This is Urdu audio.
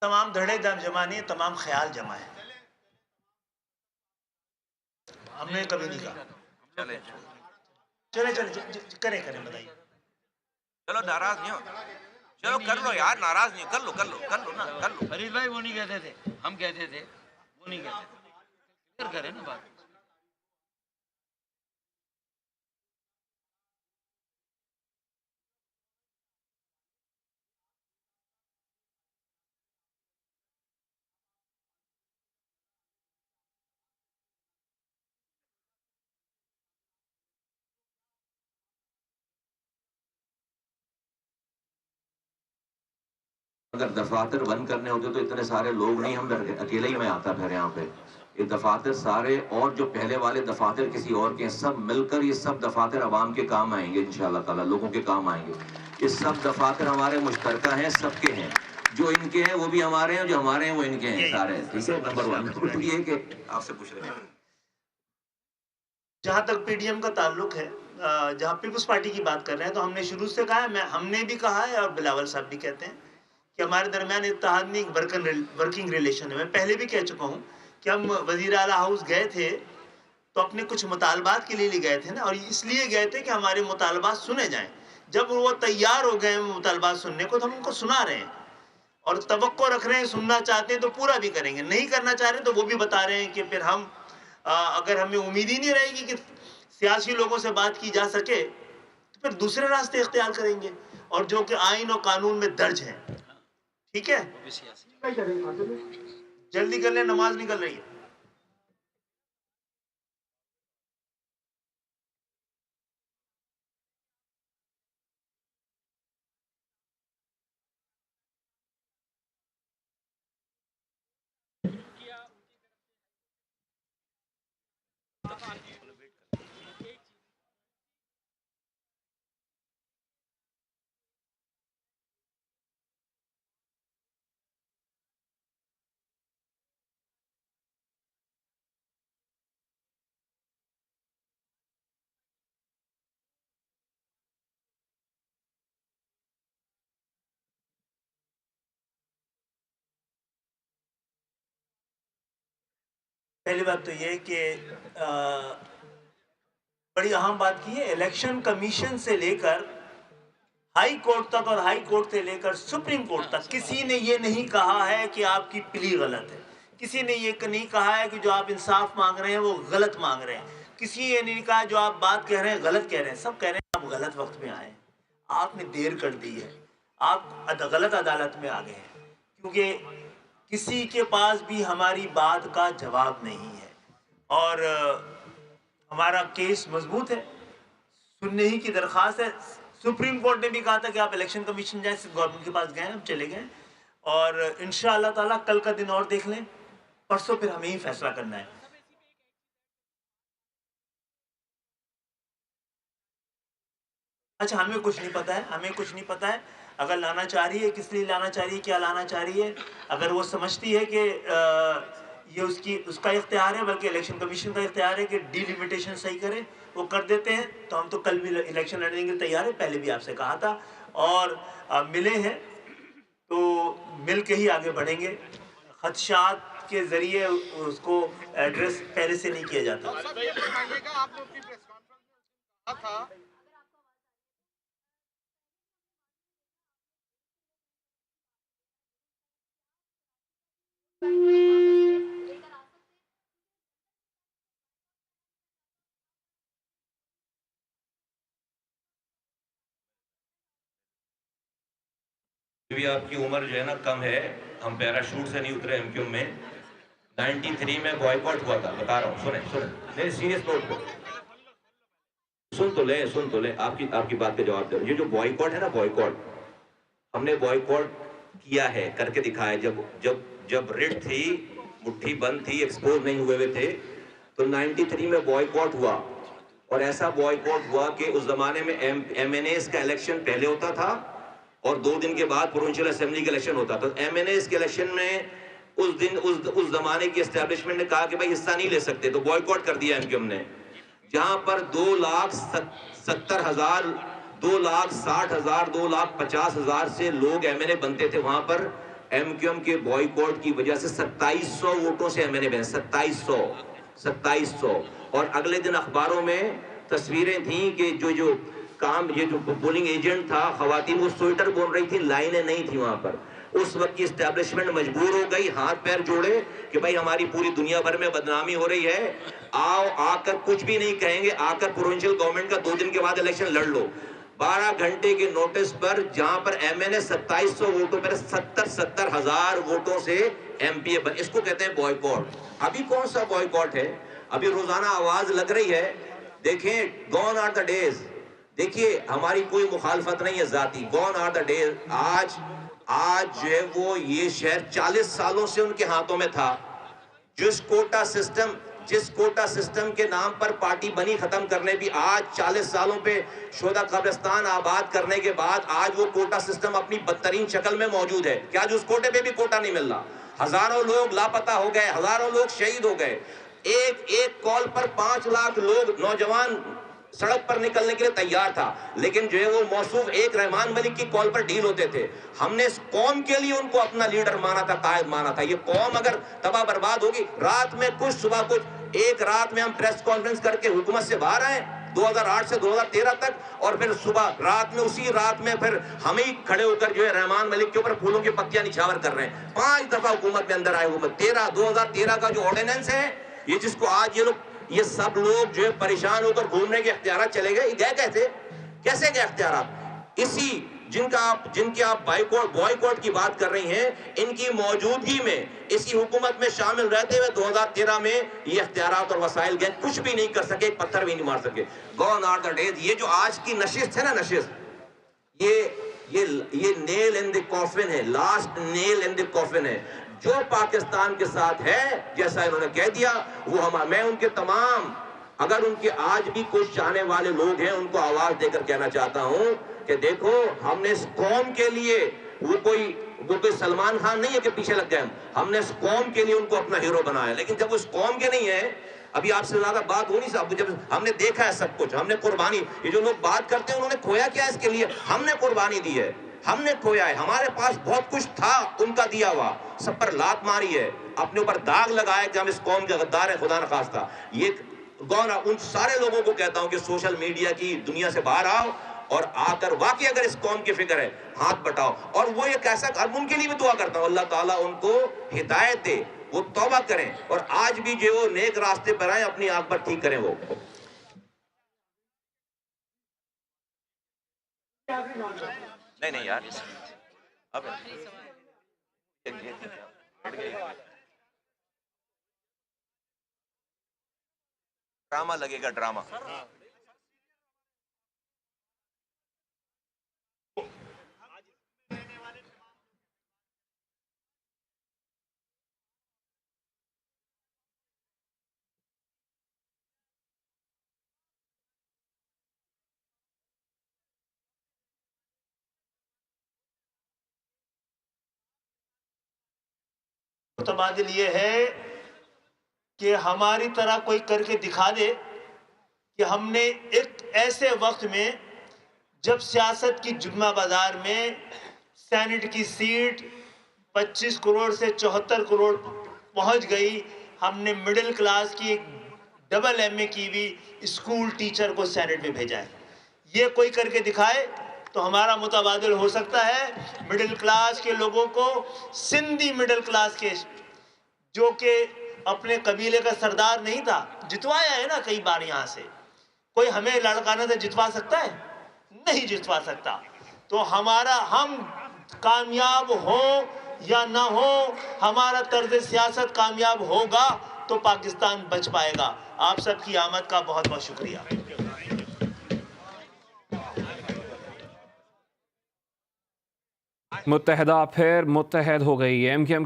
تمام دھڑے جمع نہیں، تمام خیال جمع ہے. ہم نے کبھی نہیں کہا. چلے کریں بتائیے. چلو ناراض نہیں ہو، چلو کر لو یار، ناراض نہیں ہو، کر لو نا، کر لو. فرید بھائی وہ نہیں کہتے تھے، ہم کہتے تھے، وہ نہیں کہتے تھے. کلیئر کریں نا بات. اگر دفاتر بند کرنے ہوتے تو اتنے سارے لوگ نہیں، ہم اکیلے ہی میں آتا پھر یہاں پہ. یہ دفاتر سارے اور جو پہلے والے دفاتر کسی اور کے سب مل کر یہ سب دفاتر عوام کے کام آئیں گے انشاءاللہ تعالی، لوگوں کے کام آئیں گے. یہ سب دفاتر ہمارے مشترکہ ہیں، سب کے ہیں. جو ان کے ہیں وہ بھی ہمارے ہیں، جو ہمارے ہیں وہ ان کے ہیں سارے. ٹھیک ہے، نمبر 1 یہ کہ آپ سے پوچھ رہے ہیں جہاں تک پی ڈی ایم کا تعلق ہے، جہاں پیپلز پارٹی کی بات کر رہے ہیں تو ہم نے شروع سے کہا ہے، ہم نے بھی کہا ہے اور بلاول صاحب بھی کہتے ہیں کہ ہمارے درمیان اتحاد میں ایک ورکنگ ریلیشن ہے. میں پہلے بھی کہہ چکا ہوں کہ ہم وزیر اعلیٰ ہاؤس گئے تھے تو اپنے کچھ مطالبات کے لیے گئے تھے نا، اور اس لیے گئے تھے کہ ہمارے مطالبات سنے جائیں. جب وہ تیار ہو گئے مطالبات سننے کو تو ہم ان کو سنا رہے ہیں اور توقع رکھ رہے ہیں، سننا چاہتے ہیں تو پورا بھی کریں گے، نہیں کرنا چاہ رہے ہیں تو وہ بھی بتا رہے ہیں کہ پھر ہم اگر ہمیں امید ہی نہیں رہے گی کہ سیاسی لوگوں سے بات کی جا سکے تو پھر دوسرے راستے اختیار کریں گے، اور جو کہ آئین و قانون میں درج ہیں. ٹھیک ہے، جلدی کر لیں، نماز نکل رہی ہے. پہلی بات تو یہ کہ بڑی اہم بات کی ہے، الیکشن کمیشن سے لے کر ہائی کورٹ تک اور ہائی کورٹ سے لے کر سپریم کورٹ تک کسی نے یہ نہیں کہا ہے کہ آپ کی پلی غلط ہے. کسی نے یہ نہیں کہا ہے کہ جو آپ انصاف مانگ رہے ہیں وہ غلط مانگ رہے ہیں. کسی یہ نہیں کہا جو آپ بات کہہ رہے ہیں غلط کہہ رہے ہیں. سب کہہ رہے ہیں آپ غلط وقت میں آئے ہیں، آپ نے دیر کر دی ہے، آپ غلط عدالت میں آ گئے ہیں، کیونکہ کسی کے پاس بھی ہماری بات کا جواب نہیں ہے اور ہمارا کیس مضبوط ہے، سننے ہی کی درخواست ہے. سپریم کورٹ نے بھی کہا تھا کہ آپ الیکشن کمیشن جائیں، گورنمنٹ کے پاس گئے، ہم چلے گئے اور انشاءاللہ تعالیٰ کل کا دن اور دیکھ لیں، پرسوں پھر ہمیں ہی فیصلہ کرنا ہے. اچھا ہمیں کچھ نہیں پتا ہے، اگر لانا چاہ رہی ہے کس لیے لانا چاہ رہی ہے، کیا لانا چاہ رہی ہے. اگر وہ سمجھتی ہے کہ یہ اس کا اختیار ہے، بلکہ الیکشن کمیشن کا اختیار ہے کہ ڈی لیمیٹیشن صحیح کرے، وہ کر دیتے ہیں تو ہم تو کل بھی الیکشن لڑنے کے لیے تیار ہیں. پہلے بھی آپ سے کہا تھا اور ملے ہیں تو مل کے ہی آگے بڑھیں گے. خدشات کے ذریعے اس کو ایڈریس پہلے سے نہیں کیا جاتا. بھی آپ کی عمر جو ہے نا کم ہے، ہم پیراشوٹ سے نہیں اترے ایم کیو میں. 93 میں بوائیکاٹ ہوا تھا، بتا رہا ہوں، سنیں نہیں سیریس نوٹ پہ سن تو لیں آپ کی بات کا جواب دیں. یہ جو بوائیکاٹ ہے نا، بوائیکاٹ ہم نے بوائیکاٹ کیا ہے، کر کے دکھایا. جب ریٹ تھی، مٹھی بند تھی، ایکسپوز نہیں ہوئے تھے، تو 93 میں بوائیکاٹ ہوا. اور ایسا بوائیکاٹ ہوا کہ اس زمانے میں ایم این ایز کا الیکشن پہلے ہوتا تھا اور 2 دن کے بعد پروونشل اسمبلی کا الیکشن ہوتا تھا. ایم این ایز کے الیکشن میں اس زمانے کی اسٹیبلشمنٹ نے کہا کہ بھائی حصہ نہیں لے سکتے، تو بوائیکاٹ کر دیا ایم کیو ایم نے. جہاں پر 2,70,000 2,60,000 2,50,000 سے لوگ ایم این اے بنتے تھے، وہاں پر ایم کیو ایم کے بوائیکاٹ کی وجہ سے 2700 ووٹوں سے ایم این اے بنے, 2700. اور اگلے دن اخباروں میں تصویریں تھیں کہ جو کام, یہ جو پولنگ ایجنٹ تھا, خواتین وہ سویٹر بون رہی تھی, لائنیں نہیں تھی وہاں پر. اس وقت کی اسٹیبلشمنٹ مجبور ہو گئی, ہاتھ پیر جوڑے کہ بھائی ہماری پوری دنیا بھر میں بدنامی ہو رہی ہے, آ کر کچھ بھی نہیں کہیں گے, آ کر پروونشل گورنمنٹ کا 2 دن کے بعد الیکشن لڑ لو. 12 گھنٹے کے نوٹس پر جہاں پر ایم این اے 2700 ووٹوں پر 70 ہزار ووٹوں سے ایم پی اے بن, اس کو کہتے ہیں بوائیکاٹ. ابھی کون سا بوائیکاٹ ہے, ابھی روزانہ آواز لگ رہی ہے. دیکھیں گون آر دا ڈیز, دیکھیے ہماری کوئی مخالفت نہیں ہے ذاتی, گون آر دا ڈیز. آج جو ہے وہ یہ شہر 40 سالوں سے ان کے ہاتھوں میں تھا. جس کوٹا سسٹم کے نام پر پارٹی بنی ختم کرنے بھی, آج 40 سالوں پہ شہداء قبرستان آباد کرنے کے بعد آج وہ کوٹا سسٹم اپنی بدترین شکل میں موجود ہے کہ آج اس کوٹے پہ بھی کوٹا نہیں مل رہا. ہزاروں لوگ لاپتہ ہو گئے, ہزاروں لوگ شہید ہو گئے. ایک کال پر 5 لاکھ لوگ نوجوان سڑک پر نکلنے کے لیے تیار تھا, لیکن جو ہے وہ موصوف ایک رحمان ملک کی کال پر ڈیل ہوتے تھے. ہم نے اس قوم کے لیے ان کو اپنا لیڈر مانا تھا, قائد مانا تھا. یہ قوم اگر تباہ برباد ہوگی, رات میں کچھ صبح کچھ, ایک رات میں ہم پریس کانفرنس کر کے حکومت سے باہر آئے 2008 سے 2013 تک, اور پھر صبح رات میں اسی رات میں پھر ہم ہی کھڑے ہو کر جو ہے رحمان ملک کے اوپر پھولوں کی پتیاں نچھاور کر رہے ہیں. 5 دفعہ حکومت میں اندر آئے. حکومت 2013 کا جو آرڈیننس ہے, یہ جس کو آج یہ سب لوگ جو ہے پریشان ہو کر گھومنے کے اختیارات چلے گئے, یہ گئے کیسے گئے اختیارات؟ اسی جن کے آپ بوائیکاٹ کی بات کر رہی ہیں, ان کی موجودگی میں اسی حکومت میں شامل رہتے ہوئے 2013 میں یہ اختیارات اور وسائل گئے, کچھ بھی نہیں کر سکے, ایک پتھر بھی نہیں مار سکے. Gone are the days. یہ جو آج کی نشست ہے نا, نشست, یہ نیل ان دی کافن ہے, لاسٹ نیل ان دی کافن ہے. جو پاکستان کے ساتھ ہے, جیسا انہوں نے کہہ دیا, وہ میں ان کے تمام, اگر ان کے آج بھی کچھ چاہنے والے لوگ ہیں, ان کو آواز دے کر کہنا چاہتا ہوں کہ دیکھو ہم نے اس قوم کے لیے, وہ کوئی سلمان خان نہیں ہے کہ پیچھے لگ گئے, ہم نے اس قوم کے لیے ان کو اپنا ہیرو بنایا. لیکن جب اس قوم کے نہیں ہے, ابھی آپ سے زیادہ بات ہو نہیں سکتی, جب ہم نے دیکھا ہے سب کچھ, ہم نے قربانی, یہ جو لوگ بات کرتے ہیں انہوں نے کھویا کیا اس کے لیے, ہم نے قربانی دی ہے, ہم نے کھویا ہے. ہمارے پاس بہت کچھ تھا ان کا دیا ہوا, سب پر لات ماری ہے, اپنے اوپر داغ لگایا کہ ہم اس قوم کے غدار ہیں, خدا نخواستہ. یہ ان سارے لوگوں کو کہتا ہوں کہ سوشل میڈیا کی دنیا سے باہر آؤ, اور آ کر واقعی اگر اس قوم کی فکر ہے, ہاتھ بٹاؤ. اور وہ یہ کیسا, ان کے لیے بھی دعا کرتا ہوں اللہ تعالیٰ ان کو ہدایت دے, وہ توبہ کریں, اور آج بھی جو وہ نیک راستے پر آئیں, اپنی عاقبت ٹھیک کریں. وہ نہیں یار, اب ڈرامہ لگے گا, ڈرامہ. متبادل یہ ہے کہ ہماری طرح کوئی کر کے دکھا دے کہ ہم نے ایک ایسے وقت میں, جب سیاست کی جگمہ بازار میں سینٹ کی سیٹ 25 کروڑ سے 74 کروڑ پہنچ گئی, ہم نے مڈل کلاس کی ایک ڈبل ایم اے کی ہوئی اسکول ٹیچر کو سینٹ میں بھیجا ہے. یہ کوئی کر کے دکھائے تو ہمارا متبادل ہو سکتا ہے. مڈل کلاس کے لوگوں کو, سندھی مڈل کلاس کے, جو کہ اپنے قبیلے کا سردار نہیں تھا, جتوایا ہے نا کئی بار یہاں سے, کوئی ہمیں لڑکانا سے جتوا سکتا ہے؟ نہیں جتوا سکتا. تو ہم کامیاب ہوں یا نہ ہو, ہمارا طرز سیاست کامیاب ہوگا تو پاکستان بچ پائے گا. آپ سب کی آمد کا بہت بہت شکریہ. متحدہ پھر متحد ہو گئی ہے. ایم کیو ایم کے